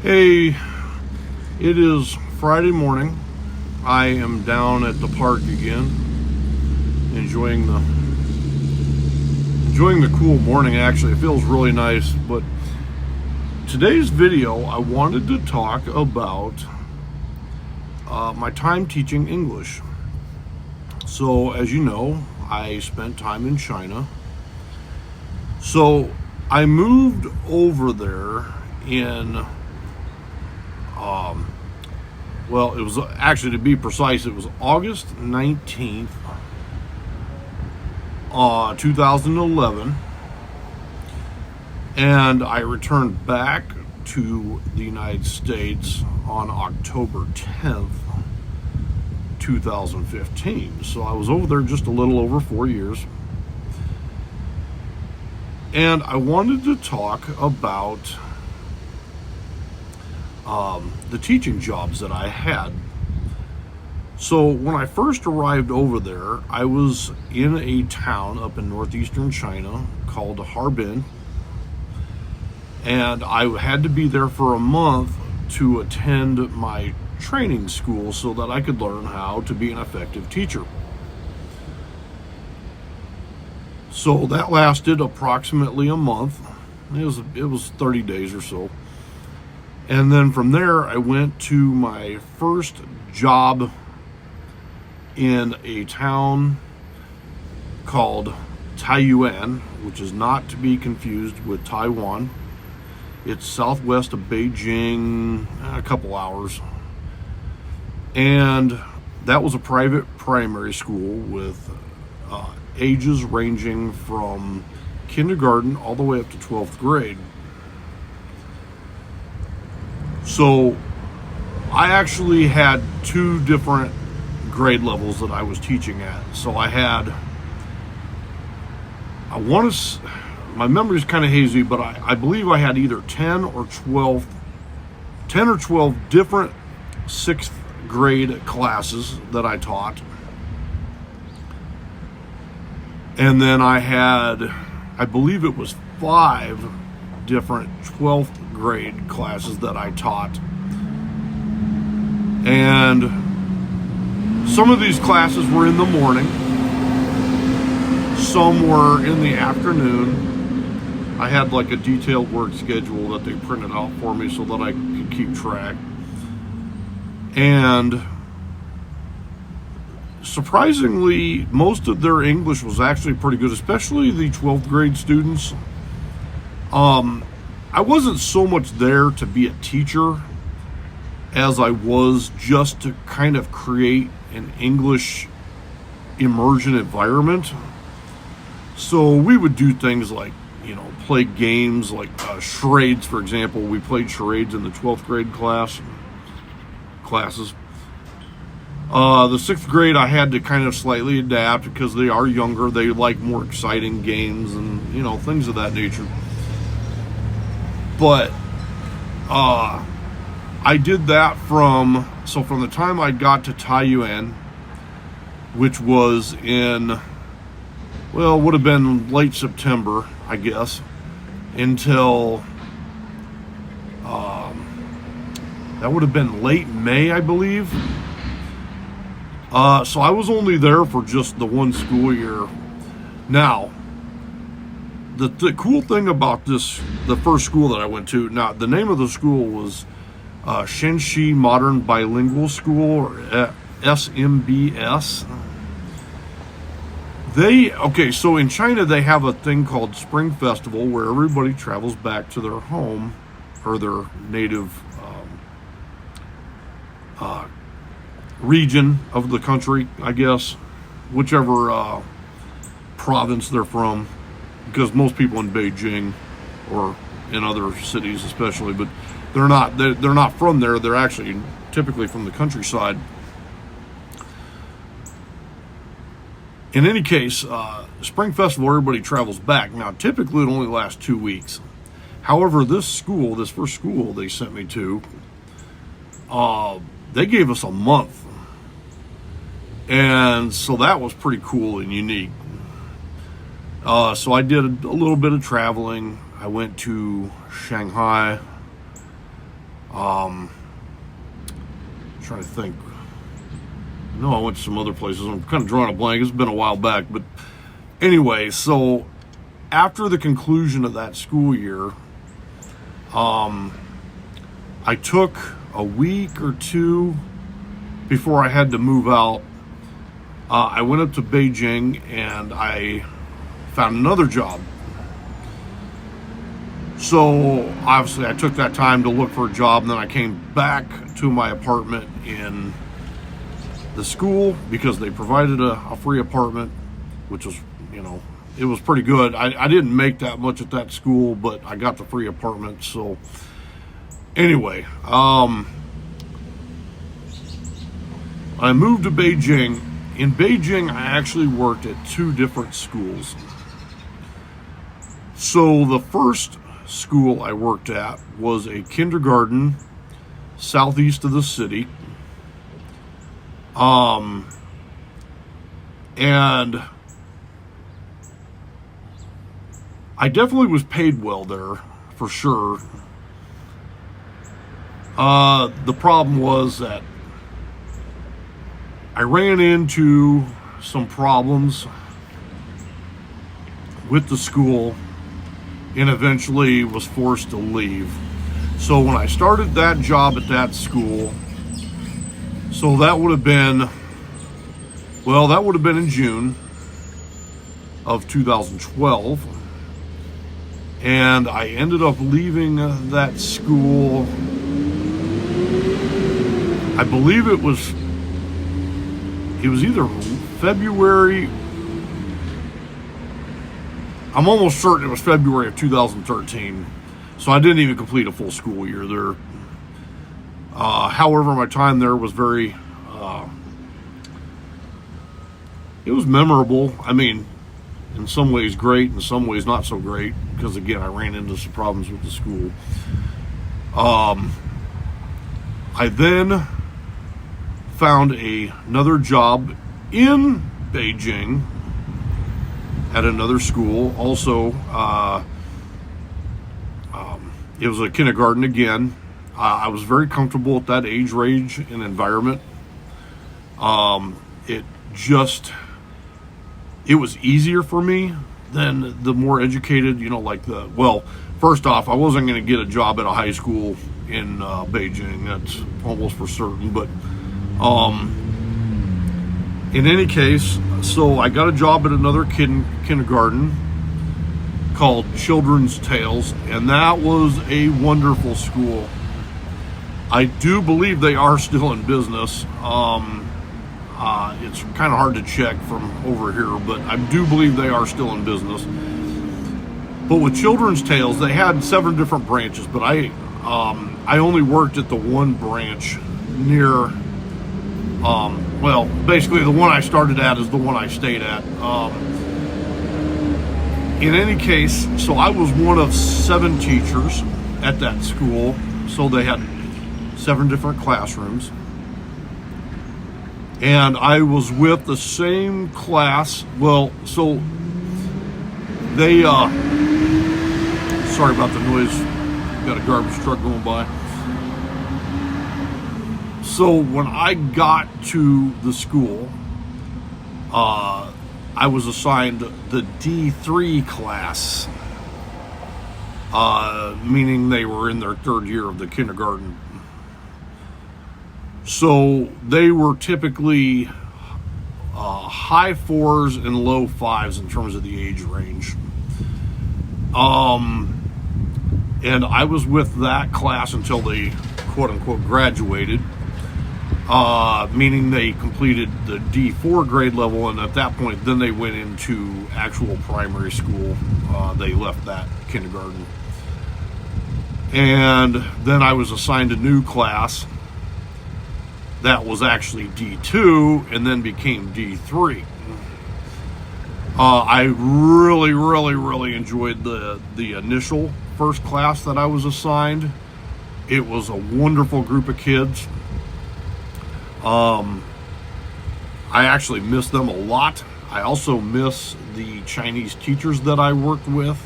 Hey, it is Friday morning. I am down at the park again, enjoying the cool morning. Actually, it feels really nice. But today's video, I wanted to talk about my time teaching English. So, as you know, I spent time in China. So I moved over there in well, it was actually, to be precise, it was August 19th, 2011, and I returned back to the United States on October 10th, 2015. So I was over there just a little over 4 years. And I wanted to talk about the teaching jobs that I had. So when I first arrived over there, I was in a town up in northeastern China called Harbin, and I had to be there for a month to attend my training school so that I could learn how to be an effective teacher. So that lasted approximately a month. It was 30 days or so. And then from there, I went to my first job in a town called Taiyuan, which is not to be confused with Taiwan. It's southwest of Beijing, a couple hours. And that was a private primary school with ages ranging from kindergarten all the way up to 12th grade. So I actually had two different grade levels that I was teaching at. So my memory's kind of hazy, but I believe I had either 10 or 12 different 6th grade classes that I taught. And then I believe it was 5 different 12th grade classes that I taught. And some of these classes were in the morning, some were in the afternoon. I had like a detailed work schedule that they printed out for me so that I could keep track. And surprisingly, most of their English was actually pretty good, especially the 12th grade students. I wasn't so much there to be a teacher as I was just to kind of create an English immersion environment. So we would do things like, play games like charades, for example. We played charades in the 12th grade classes. The 6th grade, I had to kind of slightly adapt because they are younger. They like more exciting games and, things of that nature. But I did that from the time I got to Taiyuan, which was would have been late September, I guess, until that would have been late May, I believe. So I was only there for just the one school year. Now, the cool thing about the first school that I went to, now the name of the school was Shenxi Modern Bilingual School, or SMBS. So in China they have a thing called Spring Festival where everybody travels back to their home or their native region of the country, I guess, whichever province they're from, because most people in Beijing or in other cities especially, but they're not from there. They're actually typically from the countryside. In any case, Spring Festival, everybody travels back. Now, typically it only lasts 2 weeks. However, this first school they sent me to, they gave us a month. And so that was pretty cool and unique. So I did a little bit of traveling. I went to Shanghai, Trying to think. No, I went to some other places. I'm kind of drawing a blank. It's been a while back. But anyway, so after the conclusion of that school year, I took a week or two before I had to move out. I went up to Beijing and I found another job. So obviously I took that time to look for a job, and then I came back to my apartment in the school because they provided a free apartment, which was, it was pretty good. I didn't make that much at that school, but I got the free apartment. So anyway, I moved to Beijing. In Beijing, I actually worked at two different schools. So the first school I worked at was a kindergarten southeast of the city. And I definitely was paid well there, for sure. The problem was that I ran into some problems with the school and eventually was forced to leave. So when I started that job at that school, so that would have been in June of 2012. And I ended up leaving that school, I believe it was either February, I'm almost certain it was February of 2013. So I didn't even complete a full school year there. However, my time there was very, it was memorable. I mean, in some ways great, in some ways not so great, because again, I ran into some problems with the school. I then found another job in Beijing at another school. Also, it was a kindergarten again. I was very comfortable at that age range and environment. It was easier for me than the more educated, first off, I wasn't going to get a job at a high school in Beijing. That's almost for certain. But in any case, so I got a job at another kindergarten called Children's Tales, and that was a wonderful school. I do believe they are still in business. It's kind of hard to check from over here, but I do believe they are still in business. But with Children's Tales, they had 7 different branches, but I only worked at the one branch near, basically the one I started at is the one I stayed at. In any case, so I was one of 7 teachers at that school, so they had 7 different classrooms. And I was with the same class. Well, so they, sorry about the noise. Got a garbage truck going by. So when I got to the school, I was assigned the D3 class, meaning they were in their 3rd year of the kindergarten. So they were typically high 4s and low 5s in terms of the age range. And I was with that class until they quote unquote graduated, meaning they completed the D4 grade level, and at that point then they went into actual primary school. They left that kindergarten. And then I was assigned a new class that was actually D2 and then became D3. I really, really, really enjoyed the initial first class that I was assigned. It was a wonderful group of kids. I actually miss them a lot. I also miss the Chinese teachers that I worked with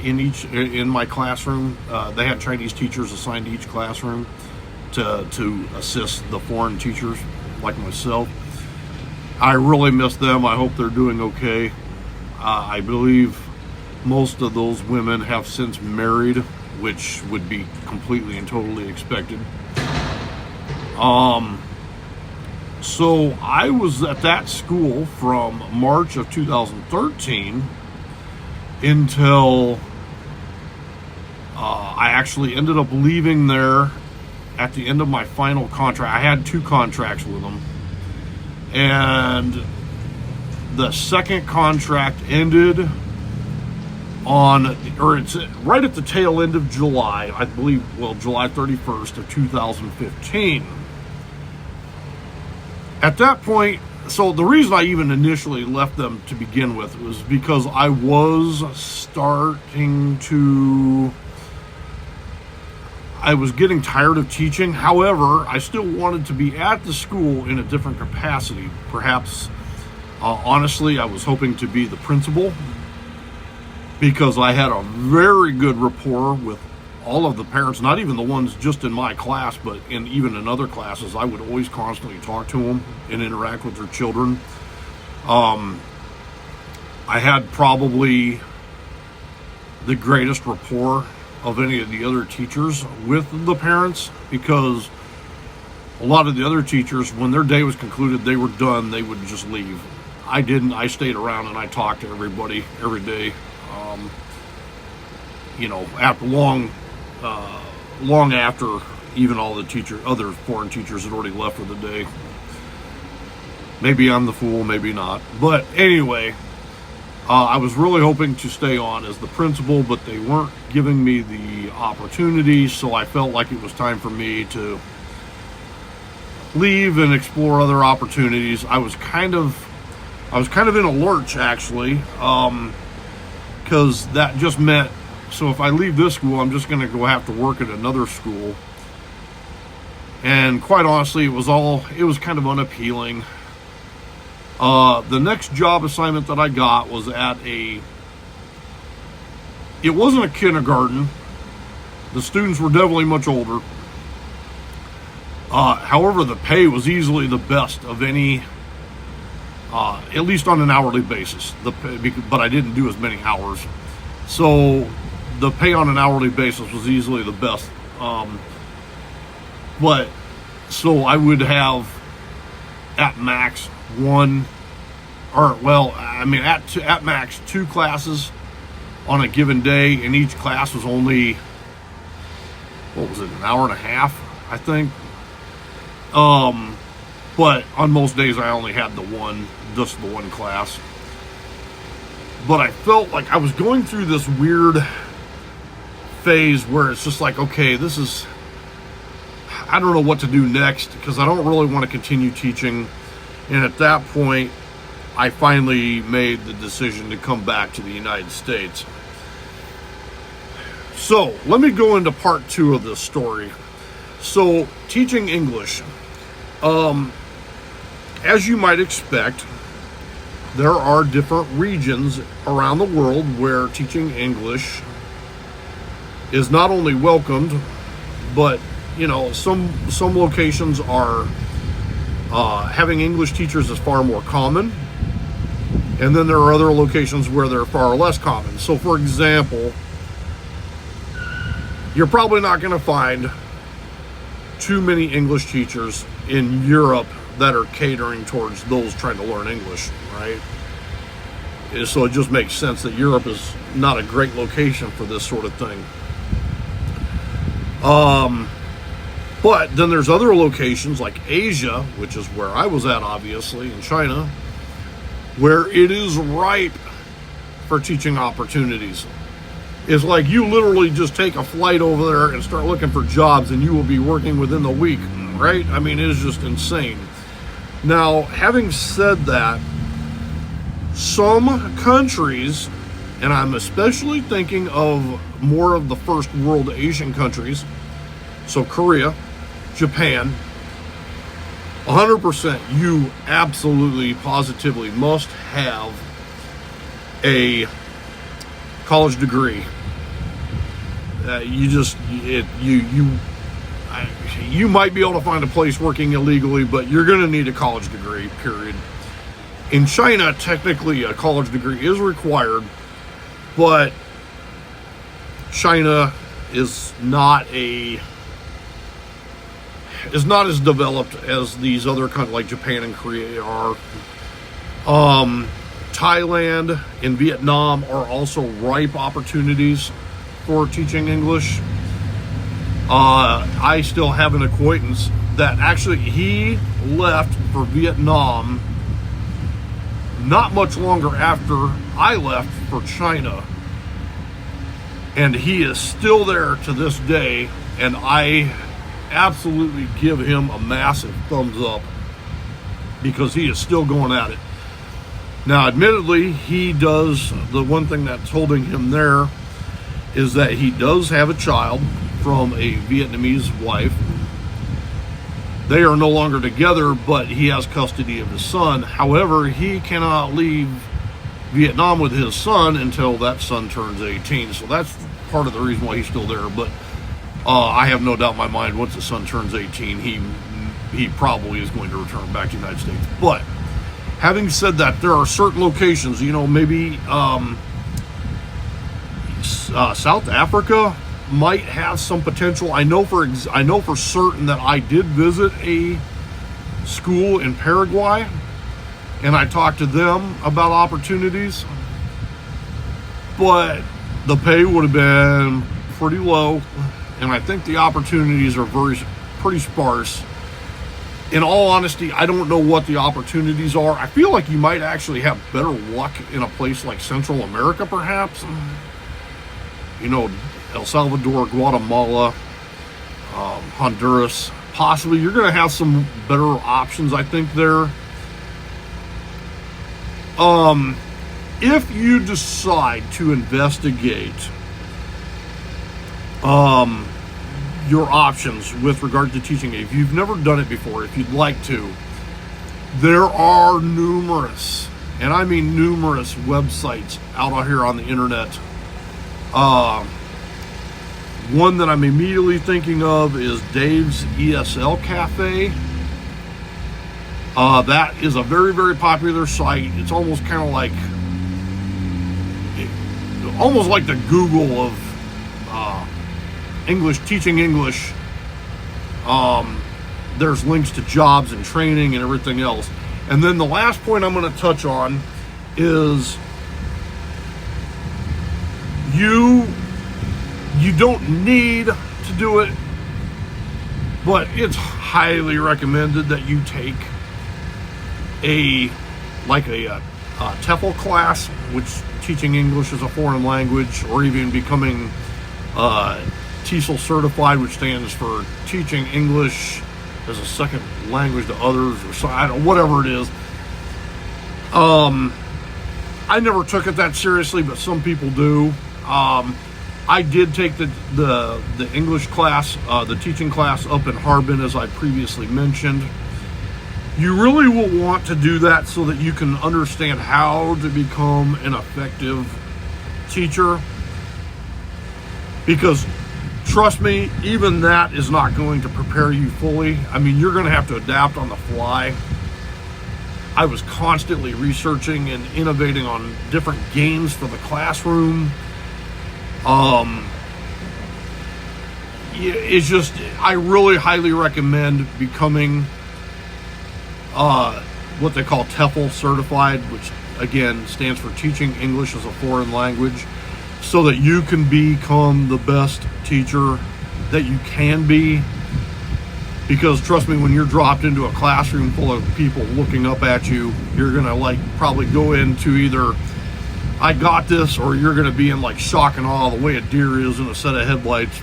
in my classroom. They had Chinese teachers assigned to each classroom to assist the foreign teachers like myself. I really miss them. I hope they're doing okay. I believe most of those women have since married, which would be completely and totally expected. So I was at that school from March of 2013 until I actually ended up leaving there at the end of my final contract. I had 2 contracts with them, and the second contract ended it's right at the tail end of July, I believe, July 31st of 2015. At that point, so the reason I even initially left them to begin with was because I was getting tired of teaching. However, I still wanted to be at the school in a different capacity. Perhaps, honestly, I was hoping to be the principal, because I had a very good rapport with all of the parents, not even the ones just in my class, but even in other classes. I would always constantly talk to them and interact with their children. I had probably the greatest rapport of any of the other teachers with the parents, because a lot of the other teachers, when their day was concluded, they were done, they would just leave. I didn't. I stayed around and I talked to everybody every day. After long after even all the other foreign teachers had already left for the day. Maybe I'm the fool, maybe not. But anyway, I was really hoping to stay on as the principal, but they weren't giving me the opportunity, so I felt like it was time for me to leave and explore other opportunities. I was kind of in a lurch, actually, because that just meant, so if I leave this school, I'm just going to go have to work at another school. And quite honestly, it was kind of unappealing. The next job assignment that I got was it wasn't a kindergarten. The students were definitely much older. However, the pay was easily the best of any, at least on an hourly basis. But I didn't do as many hours. So the pay on an hourly basis was easily the best. So I would have at max at max 2 classes on a given day, and each class was only, an hour and a half, I think. But on most days I only had just the one class. But I felt like I was going through this weird phase where it's just like, okay, I don't know what to do next, because I don't really want to continue teaching. And at that point, I finally made the decision to come back to the United States. So let me go into part 2 of this story. So teaching English, as you might expect, there are different regions around the world where teaching English is not only welcomed, but some locations are having English teachers is far more common, and then there are other locations where they're far less common. So for example, you're probably not going to find too many English teachers in Europe that are catering towards those trying to learn English, right? So it just makes sense that Europe is not a great location for this sort of thing. But then there's other locations like Asia, which is where I was at, obviously, in China, where it is ripe for teaching opportunities. It's like you literally just take a flight over there and start looking for jobs, and you will be working within the week, right? I mean, it is just insane. Now, having said that, some countries, and I'm especially thinking of more of the first world Asian countries, so Korea, Japan, 100%, you absolutely, positively must have a college degree. You might be able to find a place working illegally, but you're going to need a college degree, period. In China, technically a college degree is required, but China is not as developed as these other countries like Japan and Korea are. Thailand and Vietnam are also ripe opportunities for teaching English. I still have an acquaintance that actually he left for Vietnam not much longer after I left for China. And he is still there to this day, and I absolutely give him a massive thumbs up because he is still going at it. Now, admittedly, the one thing that's holding him there is that he does have a child from a Vietnamese wife. They are no longer together, but he has custody of his son. However, he cannot leave Vietnam with his son until that son turns 18. So that's part of the reason why he's still there. But I have no doubt in my mind, once his son turns 18, he probably is going to return back to the United States. But having said that, there are certain locations, maybe South Africa might have some potential. I know for certain that I did visit a school in Paraguay, and I talked to them about opportunities, but the pay would have been pretty low, and I think the opportunities are pretty sparse. In all honesty, I don't know what the opportunities are. I feel like you might actually have better luck in a place like Central America, perhaps. El Salvador, Guatemala, Honduras. Possibly you're going to have some better options, I think, there. If you decide to investigate your options with regard to teaching, if you've never done it before, if you'd like to, there are numerous, and I mean numerous, websites out here on the internet. One that I'm immediately thinking of is Dave's ESL Cafe. That is a very, very popular site. It's almost kind of like the Google of English, teaching English. There's links to jobs and training and everything else. And then the last point I'm going to touch on is you don't need to do it, but it's highly recommended that you take a TEFL class, which teaching English as a foreign language, or even becoming TEFL certified, which stands for teaching English as a second language to others, or so, whatever it is. I never took it that seriously, but some people do. I did take the English class, the teaching class up in Harbin, as I previously mentioned. You really will want to do that so that you can understand how to become an effective teacher. Because, trust me, even that is not going to prepare you fully. I mean, you're going to have to adapt on the fly. I was constantly researching and innovating on different games for the classroom. It's just, I really highly recommend becoming what they call TEFL certified, which again stands for teaching English as a foreign language, so that you can become the best teacher that you can be. Because trust me, when you're dropped into a classroom full of people looking up at you, you're gonna probably go into either I got this, or you're gonna be in shock and awe the way a deer is in a set of headlights.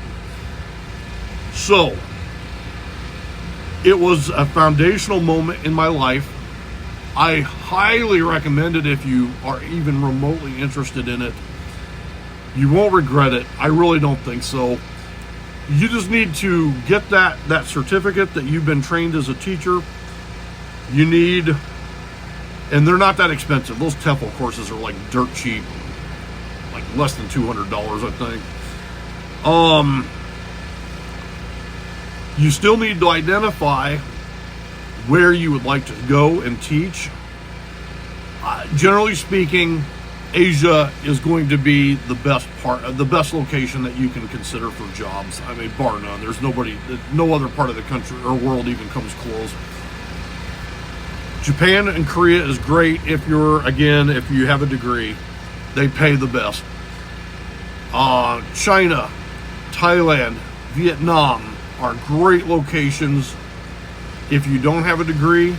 So it was a foundational moment in my life. I highly recommend it if you are even remotely interested in it. You won't regret it. I really don't think so. You just need to get that certificate that you've been trained as a teacher. You need, and they're not that expensive. Those TEFL courses are dirt cheap. like less than $200, I think. You still need to identify where you would like to go and teach. Generally speaking, Asia is going to be the best location that you can consider for jobs. I mean, bar none. There's no other part of the country or world even comes close. Japan and Korea is great if you have a degree. They pay the best. China, Thailand, Vietnam are great locations. If you don't have a degree,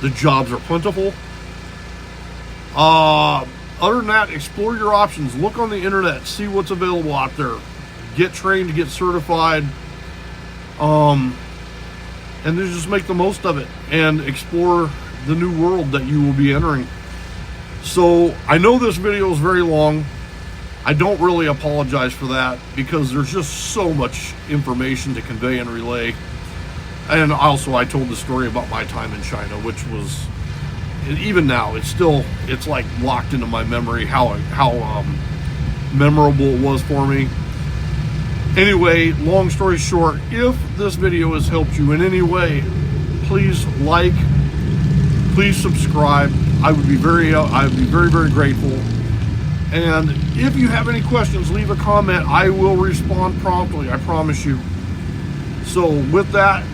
the jobs are plentiful. Other than that, explore your options. Look on the internet, see what's available out there. Get trained, get certified, and then just make the most of it and explore the new world that you will be entering. So I know this video is very long. I don't really apologize for that because there's just so much information to convey and relay. And also I told the story about my time in China, which was, even now, it's like locked into my memory how memorable it was for me. Anyway, long story short, if this video has helped you in any way, please like, please subscribe. I would be very, very grateful. And if you have any questions, leave a comment. I will respond promptly, I promise you. So with that,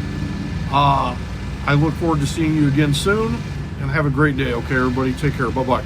I look forward to seeing you again soon. And have a great day, okay, everybody? Take care. Bye-bye.